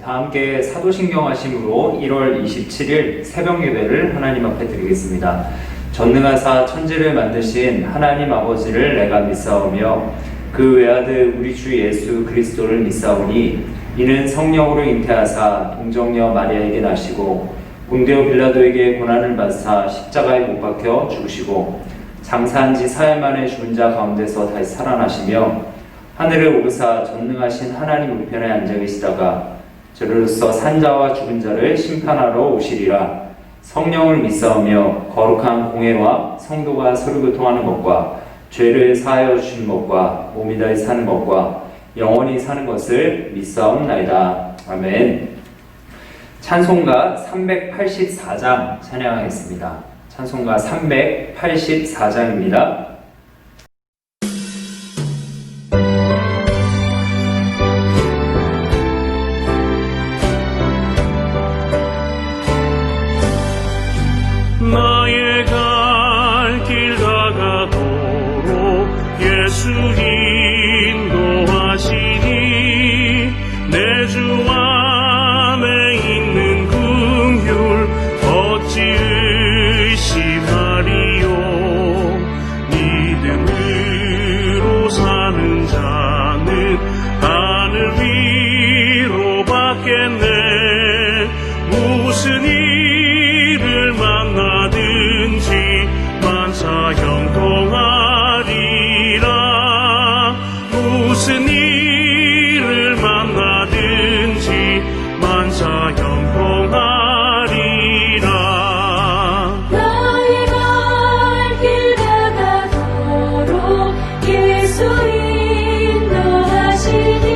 다 함께 사도신경 하심으로 1월 27일 새벽 예배를 하나님 앞에 드리겠습니다. 전능하사 천지를 만드신 하나님 아버지를 내가 믿사오며 그 외아들 우리 주 예수 그리스도를 믿사오니 이는 성령으로 잉태하사 동정녀 마리아에게 나시고 본디오 빌라도에게 고난을 받사 십자가에 못 박혀 죽으시고 장사한 지 사흘 만에 죽은 자 가운데서 다시 살아나시며 하늘에 오르사 전능하신 하나님 우편에 앉아 계시다가 저로서 산자와 죽은 자를 심판하러 오시리라. 성령을 믿사오며 거룩한 공회와 성도가 서로 교통하는 것과 죄를 사하여 주시는 것과 몸이 다해 사는 것과 영원히 사는 것을 믿사옵나이다. 아멘. 찬송가 384장 찬양하겠습니다. 찬송가 384장입니다. 나의 갈 길 다가도록 예수 인도하시니 내 주 안에 있는 긍휼 어찌 의심하리요. 믿음으로 사는 자는 하늘 위로 받겠네. 무슨 일을 만나든지 만사 형통하리라. 무슨 일을 만나든지 만사 형통하리라. 나의 갈 길 다가도록 예수 인도하시니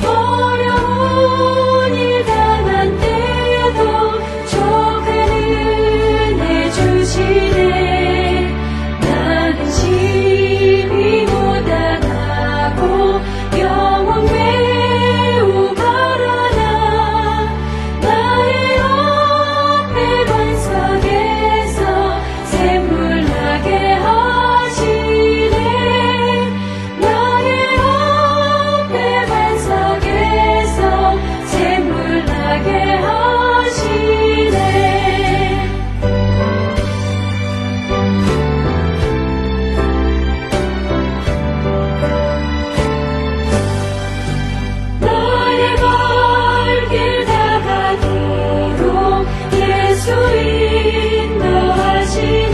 어려운 일 당한 때에도 좁은 은혜 주시네. 나는 심히 고단하고 영혼 매우 가라나 나의 앞에 반석에서 샘물나게 하시네. 나의 앞에 반석에서 샘물나게 하시네. 나의 갈 길 다가도록 예수 인도하시니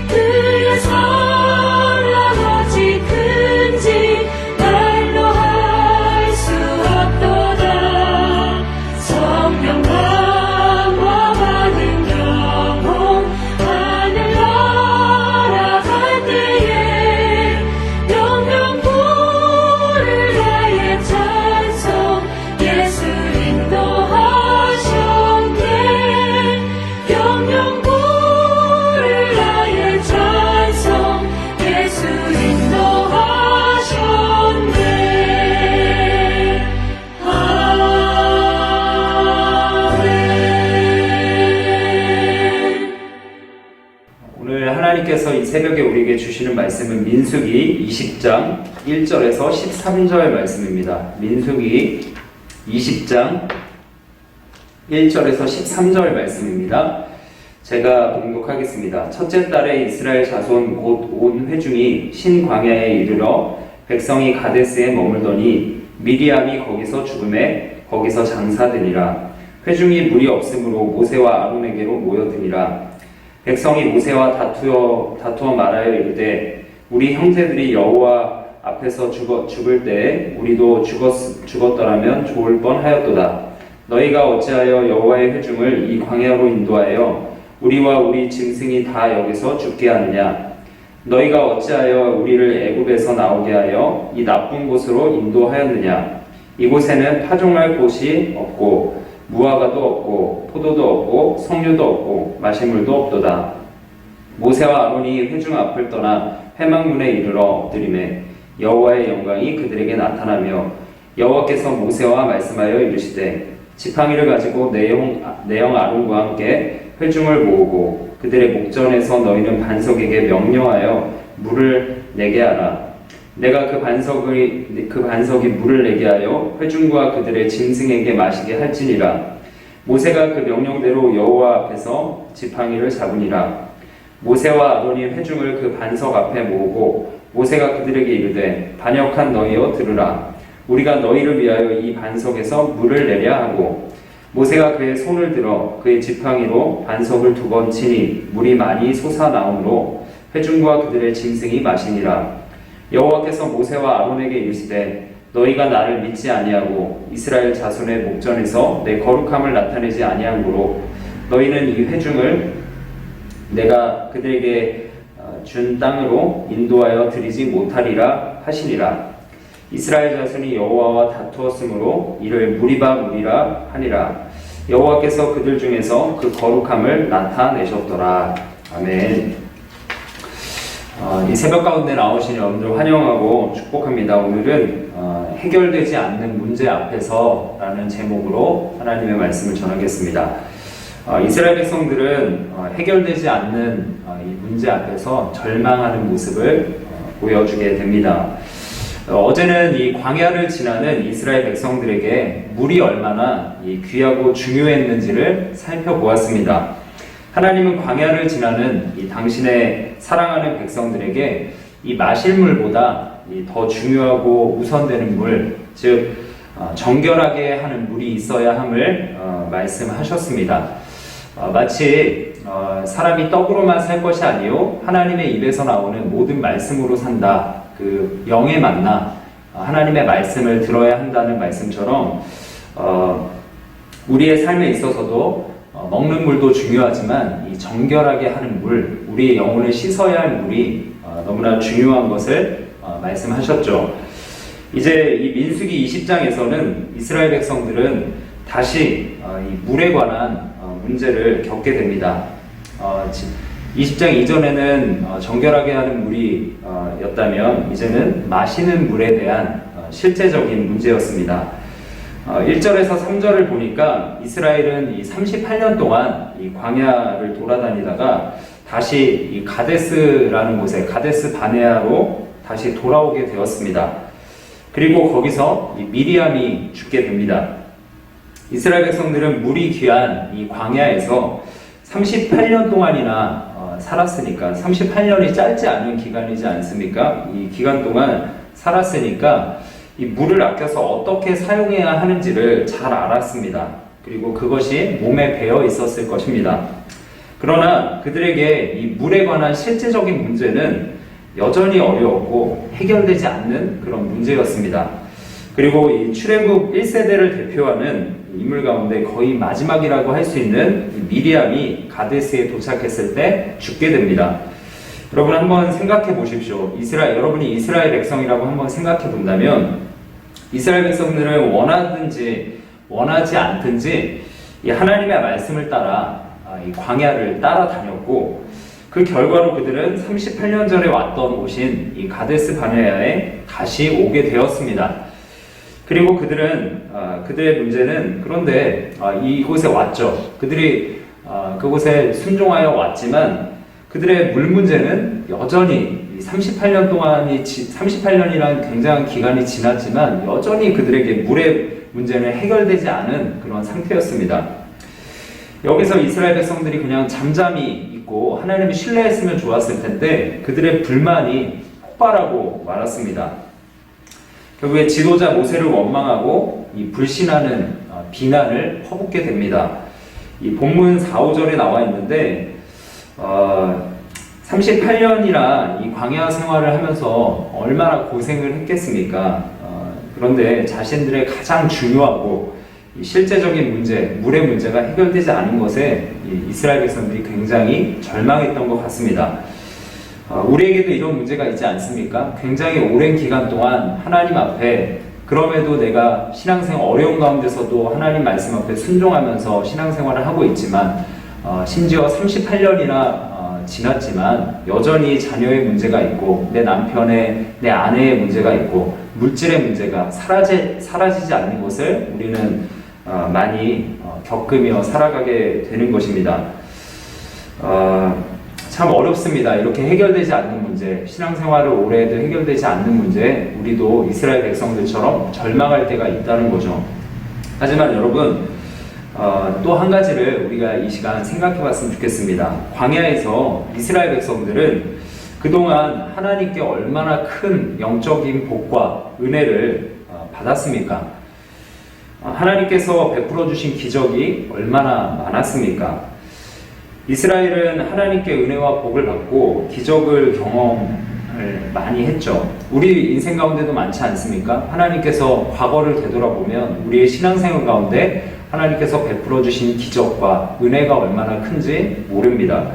그의 사랑 어찌 큰지 말로 할 수 없도다. 성령 강화 받은 영혼 하늘 날아갈 때에 영영 부를 나의 찬송 예수 인도하셨네. 영영 부를 나의 찬송 예수 인도하셨네. 아멘. 오늘 하나님께서 이 새벽에 우리에게 주시는 말씀은 민수기 20장 1절에서 13절 말씀입니다. 민수기 20장 1절에서 13절 말씀입니다. 제가 봉독하겠습니다. 첫째 달에 이스라엘 자손 곧 온 회중이 신광야에 이르러 백성이 가데스에 머물더니 미리암이 거기서 죽음에 거기서 장사되니라. 회중이 물이 없으므로 모세와 아론에게로 모여드니라. 백성이 모세와 다투어 말하여 이르되 우리 형제들이 여호와 앞에서 죽을 때에 우리도 죽었더라면 좋을 뻔하였도다. 너희가 어찌하여 여호와의 회중을 이 광야로 인도하여 우리와 우리 짐승이 다 여기서 죽게 하느냐. 너희가 어찌하여 우리를 애굽에서 나오게 하여 이 나쁜 곳으로 인도하였느냐. 이곳에는 파종할 곳이 없고 무화과도 없고 포도도 없고 석류도 없고 마시물도 없도다. 모세와 아론이 회중 앞을 떠나 회막문에 이르러 엎드리매 여호와의 영광이 그들에게 나타나며 여호와께서 모세와 말씀하여 이르시되 지팡이를 가지고 내 영 아론과 함께 회중을 모으고 그들의 목전에서 너희는 반석에게 명령하여 물을 내게 하라. 내가 그 반석이 물을 내게 하여 회중과 그들의 짐승에게 마시게 할지니라. 모세가 그 명령대로 여호와 앞에서 지팡이를 잡으니라. 모세와 아론이 회중을 그 반석 앞에 모으고 모세가 그들에게 이르되 반역한 너희여 들으라. 우리가 너희를 위하여 이 반석에서 물을 내랴 하고 모세가 그의 손을 들어 그의 지팡이로 반석을 2번 치니 물이 많이 솟아나오므로 회중과 그들의 짐승이 마시니라. 여호와께서 모세와 아론에게 이르시되 너희가 나를 믿지 아니하고 이스라엘 자손의 목전에서 내 거룩함을 나타내지 아니함으로 너희는 이 회중을 내가 그들에게 준 땅으로 인도하여 드리지 못하리라 하시니라. 이스라엘 자손이 여호와와 다투었으므로 이를 무리바 하니라. 여호와께서 그들 중에서 그 거룩함을 나타내셨더라. 아멘. 이 새벽 가운데 나오신 여러분들 환영하고 축복합니다. 오늘은 해결되지 않는 문제 앞에서 라는 제목으로 하나님의 말씀을 전하겠습니다. 이스라엘 백성들은 해결되지 않는 이 문제 앞에서 절망하는 모습을 보여주게 됩니다. 어제는 이 광야를 지나는 이스라엘 백성들에게 물이 얼마나 귀하고 중요했는지를 살펴보았습니다. 하나님은 광야를 지나는 이 당신의 사랑하는 백성들에게 이 마실 물보다 더 중요하고 우선되는 물, 즉 정결하게 하는 물이 있어야 함을 말씀하셨습니다. 마치 사람이 떡으로만 살 것이 아니요 하나님의 입에서 나오는 모든 말씀으로 산다. 그 영의 만나 하나님의 말씀을 들어야 한다는 말씀처럼 우리의 삶에 있어서도 먹는 물도 중요하지만 이 정결하게 하는 물, 우리의 영혼을 씻어야 할 물이 너무나 중요한 것을 말씀하셨죠. 이제 이 민수기 20장에서는 이스라엘 백성들은 다시 이 물에 관한 문제를 겪게 됩니다. 20장 이전에는 정결하게 하는 물이 였다면 이제는 마시는 물에 대한 실제적인 문제였습니다. 1절에서 3절을 보니까 이스라엘은 이 38년 동안 이 광야를 돌아다니다가 다시 이 가데스라는 곳에 가데스 바네아로 다시 돌아오게 되었습니다. 그리고 거기서 이 미리암이 죽게 됩니다. 이스라엘 백성들은 물이 귀한 이 광야에서 38년 동안이나 살았으니까 38년이 짧지 않은 기간이지 않습니까? 이 기간 동안 살았으니까 이 물을 아껴서 어떻게 사용해야 하는지를 잘 알았습니다. 그리고 그것이 몸에 배어 있었을 것입니다. 그러나 그들에게 이 물에 관한 실제적인 문제는 여전히 어려웠고 해결되지 않는 그런 문제였습니다. 그리고 이 출애굽 1세대를 대표하는 인물 가운데 거의 마지막이라고 할 수 있는 미리암이 가데스에 도착했을 때 죽게 됩니다. 여러분 한번 생각해 보십시오. 여러분이 이스라엘 백성이라고 한번 생각해 본다면 이스라엘 백성들은 원하든지 원하지 않든지 이 하나님의 말씀을 따라 이 광야를 따라다녔고 그 결과로 그들은 38년 전에 왔던 곳인 이 가데스 바네아에 다시 오게 되었습니다. 그리고 그들의 문제는 그런데 이곳에 왔죠. 그들이 그곳에 순종하여 왔지만 그들의 물 문제는 여전히 38년이라는 굉장한 기간이 지났지만 여전히 그들에게 물의 문제는 해결되지 않은 그런 상태였습니다. 여기서 이스라엘 백성들이 그냥 잠잠히 있고 하나님을 신뢰했으면 좋았을 텐데 그들의 불만이 폭발하고 말았습니다. 결국에 지도자 모세를 원망하고 이 불신하는 비난을 퍼붓게 됩니다. 이 본문 4, 5절에 나와 있는데 38년이나 이 광야 생활을 하면서 얼마나 고생을 했겠습니까? 그런데 자신들의 가장 중요하고 실제적인 문제, 물의 문제가 해결되지 않은 것에 이스라엘 백성들이 굉장히 절망했던 것 같습니다. 우리에게도 이런 문제가 있지 않습니까? 굉장히 오랜 기간 동안 하나님 앞에 그럼에도 내가 신앙생활 어려운 가운데서도 하나님 말씀 앞에 순종하면서 신앙생활을 하고 있지만 심지어 38년이나 지났지만 여전히 자녀의 문제가 있고 내 아내의 문제가 있고 물질의 문제가 사라지지 않는 것을 우리는 많이 겪으며 살아가게 되는 것입니다. 참 어렵습니다. 이렇게 해결되지 않는 문제, 신앙생활을 오래 해도 해결되지 않는 문제, 우리도 이스라엘 백성들처럼 절망할 때가 있다는 거죠. 하지만 여러분, 또 한 가지를 우리가 이 시간 생각해 봤으면 좋겠습니다. 광야에서 이스라엘 백성들은 그동안 하나님께 얼마나 큰 영적인 복과 은혜를 받았습니까? 하나님께서 베풀어 주신 기적이 얼마나 많았습니까? 이스라엘은 하나님께 은혜와 복을 받고 기적을 경험을 많이 했죠. 우리 인생 가운데도 많지 않습니까? 하나님께서 과거를 되돌아보면 우리의 신앙생활 가운데 하나님께서 베풀어 주신 기적과 은혜가 얼마나 큰지 모릅니다.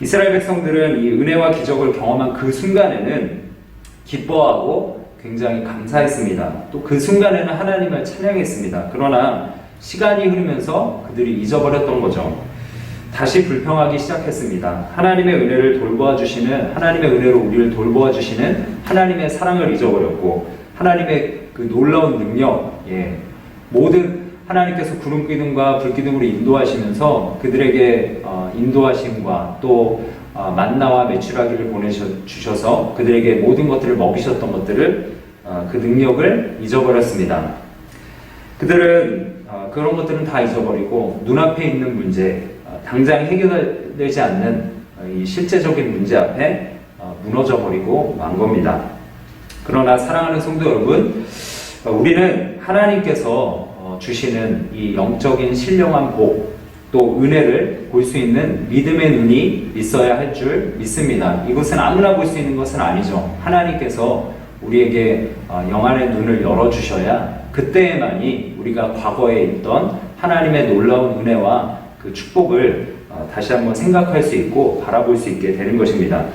이스라엘 백성들은 이 은혜와 기적을 경험한 그 순간에는 기뻐하고 굉장히 감사했습니다. 또 그 순간에는 하나님을 찬양했습니다. 그러나 시간이 흐르면서 그들이 잊어버렸던 거죠. 다시 불평하기 시작했습니다. 하나님의 은혜를 돌보아 주시는, 하나님의 은혜로 우리를 돌보아 주시는 하나님의 사랑을 잊어버렸고, 하나님의 그 놀라운 능력, 모든 하나님께서 구름 기둥과 불 기둥으로 인도하시면서 그들에게 인도하심과 또 만나와 메추라기를 보내주셔서 그들에게 모든 것들을 먹이셨던 것들을 그 능력을 잊어버렸습니다. 그들은 그런 것들은 다 잊어버리고 눈앞에 있는 문제, 당장 해결되지 않는 이 실제적인 문제 앞에 무너져버리고 만 겁니다. 그러나 사랑하는 성도 여러분, 우리는 하나님께서 주시는 이 영적인 신령한 복, 또 은혜를 볼 수 있는 믿음의 눈이 있어야 할 줄 믿습니다. 이것은 아무나 볼 수 있는 것은 아니죠. 하나님께서 우리에게 영안의 눈을 열어주셔야 그때에만이 우리가 과거에 있던 하나님의 놀라운 은혜와 그 축복을 다시 한번 생각할 수 있고 바라볼 수 있게 되는 것입니다.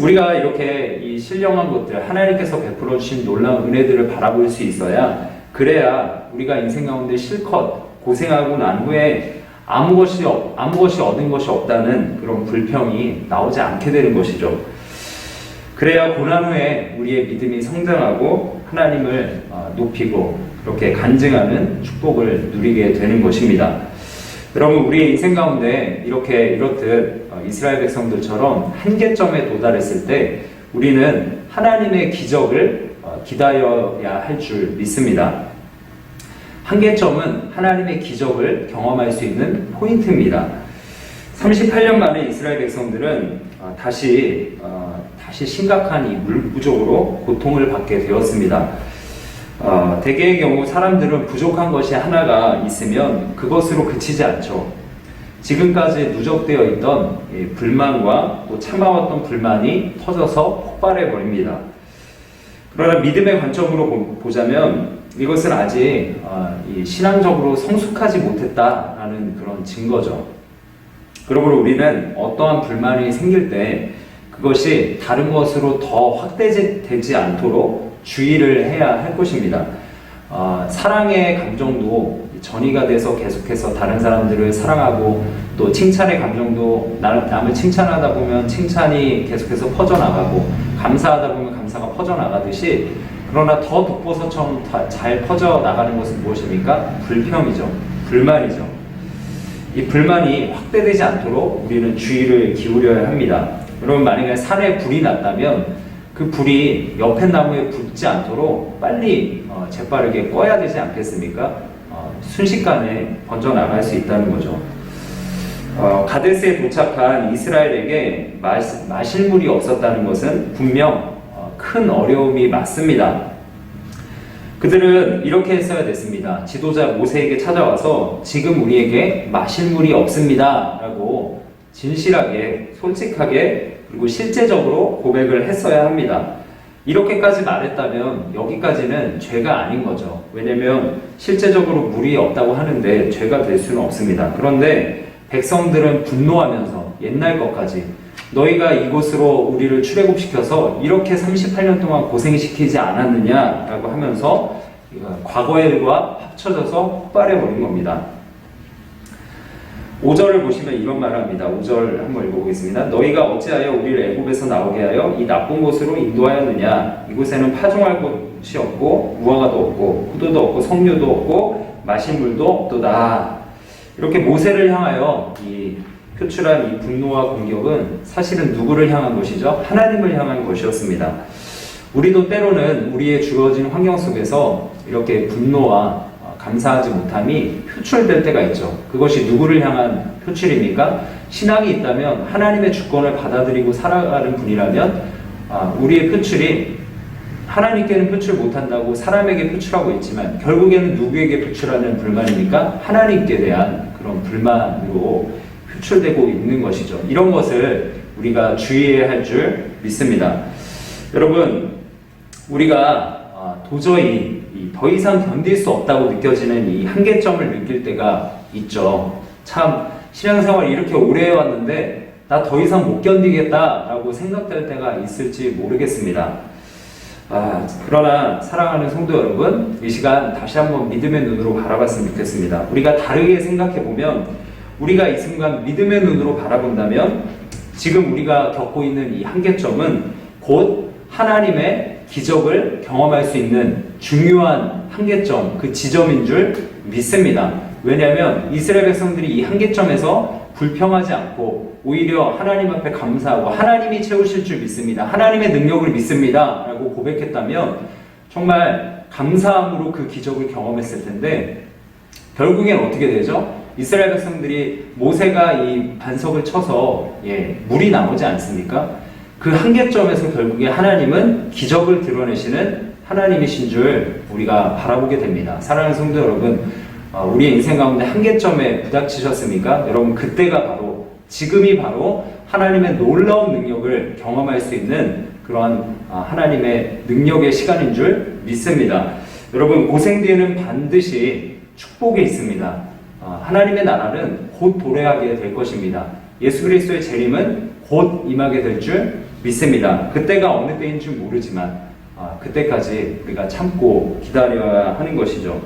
우리가 이렇게 이 신령한 것들, 하나님께서 베풀어 주신 놀라운 은혜들을 바라볼 수 있어야, 그래야 우리가 인생 가운데 실컷 고생하고 난 후에 아무 것이 얻은 것이 없다는 그런 불평이 나오지 않게 되는 것이죠. 그래야 고난 후에 우리의 믿음이 성장하고 하나님을 높이고 그렇게 간증하는 축복을 누리게 되는 것입니다. 여러분, 우리의 인생 가운데 이렇듯 이스라엘 백성들처럼 한계점에 도달했을 때 우리는 하나님의 기적을 기다려야 할 줄 믿습니다. 한계점은 하나님의 기적을 경험할 수 있는 포인트입니다. 38년 만에 이스라엘 백성들은 다시 심각한 이 물 부족으로 고통을 받게 되었습니다. 대개의 경우 사람들은 부족한 것이 하나가 있으면 그것으로 그치지 않죠. 지금까지 누적되어 있던 불만과 또 참아왔던 불만이 터져서 폭발해 버립니다. 그러나 믿음의 관점으로 보자면 이것은 아직 신앙적으로 성숙하지 못했다라는 그런 증거죠. 그러므로 우리는 어떠한 불만이 생길 때 그것이 다른 것으로 더 확대되지 않도록 주의를 해야 할 것입니다. 사랑의 감정도 전이가 돼서 계속해서 다른 사람들을 사랑하고, 또 칭찬의 감정도 남을 칭찬하다 보면 칭찬이 계속해서 퍼져나가고, 감사하다 보면 감사가 퍼져나가듯이, 그러나 더 독버섯처럼 잘 퍼져나가는 것은 무엇입니까? 불평이죠. 불만이죠. 이 불만이 확대되지 않도록 우리는 주의를 기울여야 합니다. 여러분, 만약에 산에 불이 났다면 그 불이 옆에 나무에 붙지 않도록 빨리 재빠르게 꺼야 되지 않겠습니까? 순식간에 번져나갈 수 있다는 거죠. 가데스에 도착한 이스라엘에게 마실 물이 없었다는 것은 분명 큰 어려움이 맞습니다. 그들은 이렇게 했어야 됐습니다. 지도자 모세에게 찾아와서 지금 우리에게 마실 물이 없습니다 라고 진실하게, 솔직하게, 그리고 실제적으로 고백을 했어야 합니다. 이렇게까지 말했다면 여기까지는 죄가 아닌 거죠. 왜냐면 실제적으로 물이 없다고 하는데 죄가 될 수는 없습니다. 그런데 백성들은 분노하면서 옛날 것까지, 너희가 이곳으로 우리를 출애굽시켜서 이렇게 38년 동안 고생시키지 않았느냐라고 하면서 과거의 일과 합쳐져서 폭발해버린 겁니다. 5절을 보시면 이런 말을 합니다. 5절 한번 읽어보겠습니다. 너희가 어찌하여 우리를 애굽에서 나오게 하여 이 나쁜 곳으로 인도하였느냐? 이곳에는 파종할 곳이 없고 무화과도 없고 포도도 없고 석류도 없고 마실 물도 없도다. 이렇게 모세를 향하여 이 표출한 이 분노와 공격은 사실은 누구를 향한 것이죠? 하나님을 향한 것이었습니다. 우리도 때로는 우리의 주어진 환경 속에서 이렇게 분노와 감사하지 못함이 표출될 때가 있죠. 그것이 누구를 향한 표출입니까? 신앙이 있다면, 하나님의 주권을 받아들이고 살아가는 분이라면 우리의 표출이 하나님께는 표출 못한다고 사람에게 표출하고 있지만 결국에는 누구에게 표출하는 불만입니까? 하나님께 대한 그런 불만으로 표출되고 있는 것이죠. 이런 것을 우리가 주의해야 할 줄 믿습니다. 여러분, 우리가 도저히 더 이상 견딜 수 없다고 느껴지는 이 한계점을 느낄 때가 있죠. 참, 신앙생활 이렇게 오래 해왔는데 나 더 이상 못 견디겠다라고 생각될 때가 있을지 모르겠습니다. 그러나 사랑하는 성도 여러분, 이 시간 다시 한번 믿음의 눈으로 바라봤으면 좋겠습니다. 우리가 다르게 생각해보면, 우리가 이 순간 믿음의 눈으로 바라본다면 지금 우리가 겪고 있는 이 한계점은 곧 하나님의 기적을 경험할 수 있는 중요한 한계점, 그 지점인 줄 믿습니다. 왜냐하면 이스라엘 백성들이 이 한계점에서 불평하지 않고 오히려 하나님 앞에 감사하고 하나님이 채우실 줄 믿습니다. 하나님의 능력을 믿습니다. 라고 고백했다면 정말 감사함으로 그 기적을 경험했을 텐데 결국엔 어떻게 되죠? 이스라엘 백성들이 모세가 이 반석을 쳐서 물이 나오지 않습니까? 그 한계점에서 결국에 하나님은 기적을 드러내시는 하나님이신 줄 우리가 바라보게 됩니다. 사랑하는 성도 여러분, 우리의 인생 가운데 한계점에 부닥치셨습니까? 여러분, 그때가 바로, 지금이 바로 하나님의 놀라운 능력을 경험할 수 있는 그러한 하나님의 능력의 시간인 줄 믿습니다. 여러분, 고생 뒤에는 반드시 축복이 있습니다. 하나님의 나라는 곧 도래하게 될 것입니다. 예수 그리스도의 재림은 곧 임하게 될 줄 믿습니다. 그때가 어느 때인 줄 모르지만 그때까지 우리가 참고 기다려야 하는 것이죠.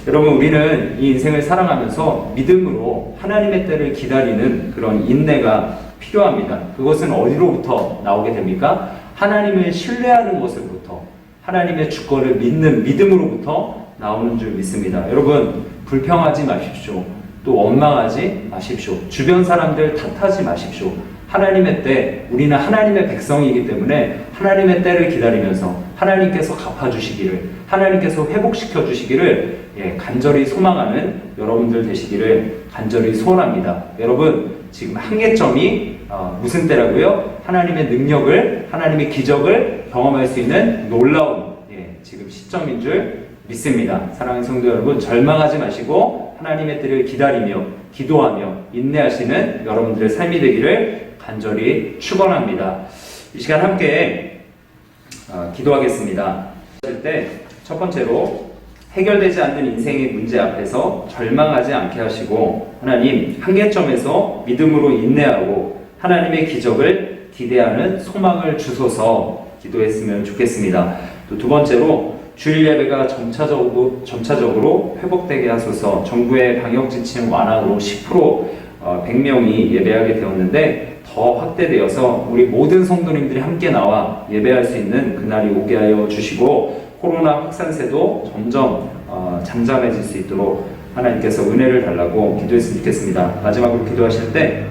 여러분, 우리는 이 인생을 살아가면서 믿음으로 하나님의 때를 기다리는 그런 인내가 필요합니다. 그것은 어디로부터 나오게 됩니까? 하나님을 신뢰하는 것으로부터, 하나님의 주권을 믿는 믿음으로부터 나오는 줄 믿습니다. 여러분, 불평하지 마십시오. 또 원망하지 마십시오. 주변 사람들 탓하지 마십시오. 하나님의 때, 우리는 하나님의 백성이기 때문에 하나님의 때를 기다리면서 하나님께서 갚아주시기를, 하나님께서 회복시켜 주시기를 간절히 소망하는 여러분들 되시기를 간절히 소원합니다. 여러분, 지금 한계점이 무슨 때라고요? 하나님의 능력을, 하나님의 기적을 경험할 수 있는 놀라운 지금 시점인 줄 믿습니다. 사랑하는 성도 여러분, 절망하지 마시고 하나님의 때를 기다리며 기도하며 인내하시는 여러분들의 삶이 되기를 간절히 축원합니다. 이 시간 함께 기도하겠습니다. 첫 번째로 해결되지 않는 인생의 문제 앞에서 절망하지 않게 하시고 하나님 한계점에서 믿음으로 인내하고 하나님의 기적을 기대하는 소망을 주소서 기도했으면 좋겠습니다. 또 두 번째로 주일 예배가 점차적으로 회복되게 하소서. 정부의 방역 지침 완화로 10% 100명이 예배하게 되었는데 더 확대되어서 우리 모든 성도님들이 함께 나와 예배할 수 있는 그날이 오게 하여 주시고 코로나 확산세도 점점 잠잠해질 수 있도록 하나님께서 은혜를 달라고 기도했으면 좋겠습니다. 마지막으로 기도하실 때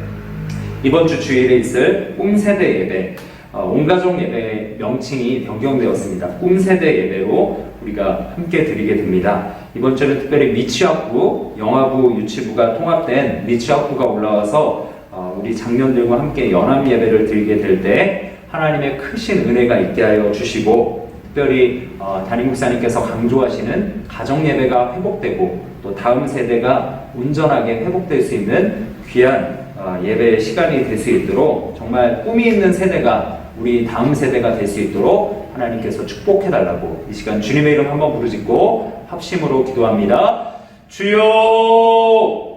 이번 주 주일에 있을 꿈세대 예배, 온가족 예배 명칭이 변경되었습니다. 꿈세대 예배로 우리가 함께 드리게 됩니다. 이번 주는 특별히 미취학부, 영아부, 유치부가 통합된 미취학부가 올라와서 우리 장년들과 함께 연합 예배를 드리게 될 때 하나님의 크신 은혜가 있게 하여 주시고 특별히 담임 목사님께서 강조하시는 가정 예배가 회복되고 또 다음 세대가 온전하게 회복될 수 있는 귀한 예배의 시간이 될 수 있도록 정말 꿈이 있는 세대가 우리 다음 세대가 될 수 있도록 하나님께서 축복해 달라고 이 시간 주님의 이름 한번 부르짖고 합심으로 기도합니다. 주여!